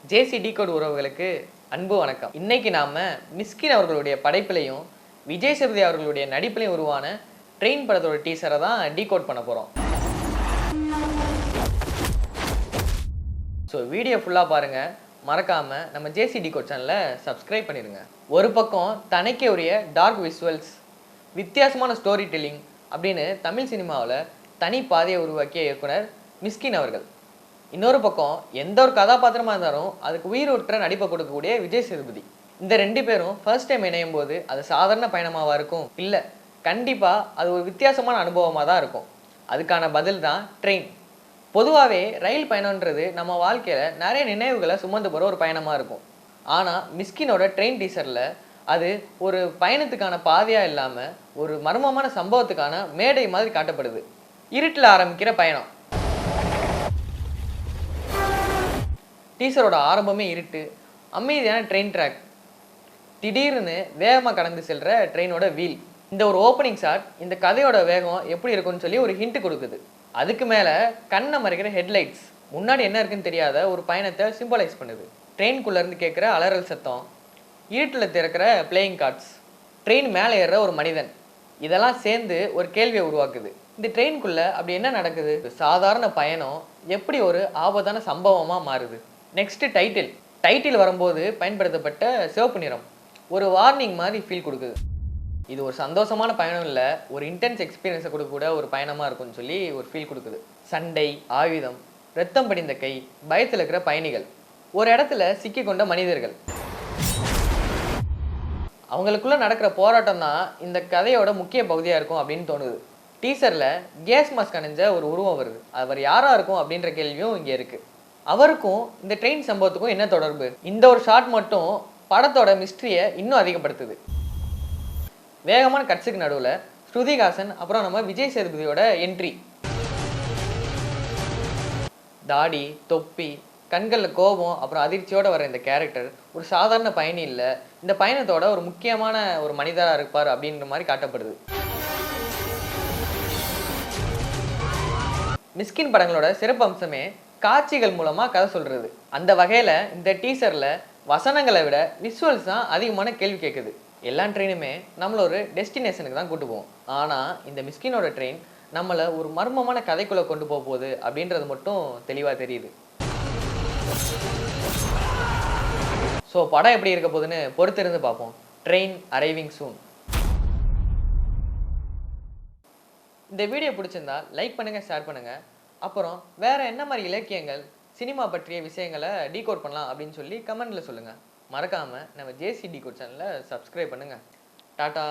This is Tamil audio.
ஜேசி டிகோட் உறவுகளுக்கு அன்பு வணக்கம். இன்னைக்கு நாம மிஸ்கின் அவர்களுடைய படைப்பிலையும் விஜய் சேதுபதி அவர்களுடைய நடிப்பிலையும் உருவான ட்ரெயின் படத்தோட டீசரை தான் டீகோட் பண்ண போறோம். ஸோ வீடியோ ஃபுல்லாக பாருங்க. மறக்காம நம்ம ஜேசி டிகோட் சேனலை சப்ஸ்கிரைப் பண்ணிடுங்க. ஒரு பக்கம் தனக்கே உரிய டார்க் விஷுவல்ஸ், வித்தியாசமான ஸ்டோரி டெல்லிங் அப்படின்னு தமிழ் சினிமாவில் தனி பாதையை உருவாக்கிய இயக்குனர் மிஸ்கின் அவர்கள். இன்னொரு பக்கம் எந்த ஒரு கதாபாத்திரமாக இருந்தாலும் அதுக்கு உயிரூற்ற நடிப்பை கொடுக்கக்கூடிய விஜய் சேதுபதி. இந்த ரெண்டு பேரும் ஃபர்ஸ்ட் டைம் இணையும் போது அது சாதாரண பயணமாவா இருக்கும்? இல்லை, கண்டிப்பாக அது ஒரு வித்தியாசமான அனுபவமாக தான் இருக்கும். அதுக்கான பதில் தான் ட்ரெயின். பொதுவாகவே ரயில் பயணம்ன்றது நம்ம வாழ்க்கையில் நிறைய நினைவுகளை சுமந்து போகிற ஒரு பயணமாக இருக்கும். ஆனால் மிஸ்கினோட ட்ரெயின் டீசரில் அது ஒரு பயணத்துக்கான பாதையாக இல்லாமல் ஒரு மர்மமான சம்பவத்துக்கான மேடை மாதிரி காட்டப்படுது. இருட்டில் ஆரம்பிக்கிற பயணம். டீசரோட ஆரம்பமே இருட்டு, அமைதியான ட்ரெயின் ட்ராக், திடீர்னு வேகமாக கடந்து செல்கிற ட்ரெயினோட வீல். இந்த ஒரு ஓப்பனிங் ஷாட் இந்த கதையோட வேகம் எப்படி இருக்குன்னு சொல்லி ஒரு ஹிண்ட் கொடுக்குது. அதுக்கு மேலே கண்ணை மறைக்கிற ஹெட்லைட்ஸ் முன்னாடி என்ன இருக்குன்னு தெரியாத ஒரு பயணத்தை சிம்பலைஸ் பண்ணுது. ட்ரெயின்குள்ளேருந்து கேட்குற அலறல் சத்தம், இருட்டில் திறக்கிற பிளேயிங் கார்ட்ஸ், ட்ரெயின் மேலே ஏறுற ஒரு மனிதன், இதெல்லாம் சேர்ந்து ஒரு கேள்வியை உருவாக்குது. இந்த ட்ரெயின்குள்ளே அப்படி என்ன நடக்குது? சாதாரண பயணம் எப்படி ஒரு ஆபத்தான சம்பவமாக மாறுது? நெக்ஸ்ட் டைட்டில் வரும்போது பயன்படுத்தப்பட்ட சிவப்பு நிறம் ஒரு வார்னிங் மாதிரி ஃபீல் கொடுக்குது. இது ஒரு சந்தோஷமான பயணம் இல்லை, ஒரு இன்டென்ஸ் எக்ஸ்பீரியன்ஸை கொடுக்கக்கூட ஒரு பயணமாக இருக்கும்னு சொல்லி ஒரு ஃபீல் கொடுக்குது. சண்டை, ஆயுதம், ரத்தம் படிந்த கை, பயத்தில் இருக்கிற பயணிகள், ஒரு இடத்துல சிக்கி கொண்ட மனிதர்கள், அவங்களுக்குள்ள நடக்கிற போராட்டம் தான் இந்த கதையோட முக்கிய பகுதியாக இருக்கும் அப்படின்னு தோணுது. டீசரில் கேஸ் மாஸ்க் அணிஞ்ச ஒரு உருவம் வருது. அவர் யாராக இருக்கும் அப்படின்ற கேள்வியும் இங்கே இருக்குது. அவருக்கும் இந்த ட்ரெயின் சம்பவத்துக்கும் என்ன தொடர்பு? இந்த ஒரு ஷாட் மட்டும் படத்தோட மிஸ்ட்ரியை இன்னும் அதிகப்படுத்துது. வேகமான கட்ஸுக்கு நடுவில் ஸ்ருதிஹாசன் அப்புறம் நம்ம விஜய் சேதுபதியோட என்ட்ரி. தாடி, தொப்பி, கண்களில் கோபம் அப்புறம் அதிர்ச்சியோடு வர இந்த கேரக்டர் ஒரு சாதாரண பயணி இல்லை, இந்த பயணத்தோட ஒரு முக்கியமான ஒரு மனிதராக இருப்பார் அப்படின்ற மாதிரி காட்டப்படுது. மிஸ்கின் படங்களோட சிறப்பு அம்சமே காட்சிகள் மூலமாக கதை சொல்கிறது. அந்த வகையில் இந்த டீசரில் வசனங்களை விட விஷுவல்ஸ் தான் அதிகமான கேள்வி கேட்குது. எல்லா ட்ரெயினுமே நம்மளை ஒரு டெஸ்டினேஷனுக்கு தான் கூட்டு போவோம். ஆனால் இந்த மிஸ்கினோட ட்ரெயின் நம்மளை ஒரு மர்மமான கதைக்குள்ளே கொண்டு போக போகுது அப்படின்றது மட்டும் தெளிவாக தெரியுது. ஸோ படம் எப்படி இருக்க போகுதுன்னு பொறுத்திருந்து பார்ப்போம். ட்ரெயின் அரைவிங் சூன். இந்த வீடியோ பிடிச்சிருந்தா லைக் பண்ணுங்கள், ஷேர் பண்ணுங்கள். அப்புறம் வேறு என்ன மாதிரி இலக்கியங்கள், சினிமா பற்றிய விஷயங்களை டீகோட் பண்ணலாம் அப்படின்னு சொல்லி கமெண்ட்டில் சொல்லுங்கள். மறக்காமல் நம்ம ஜேசி டிகோட் சேனலை சப்ஸ்கிரைப் பண்ணுங்கள். டாட்டா.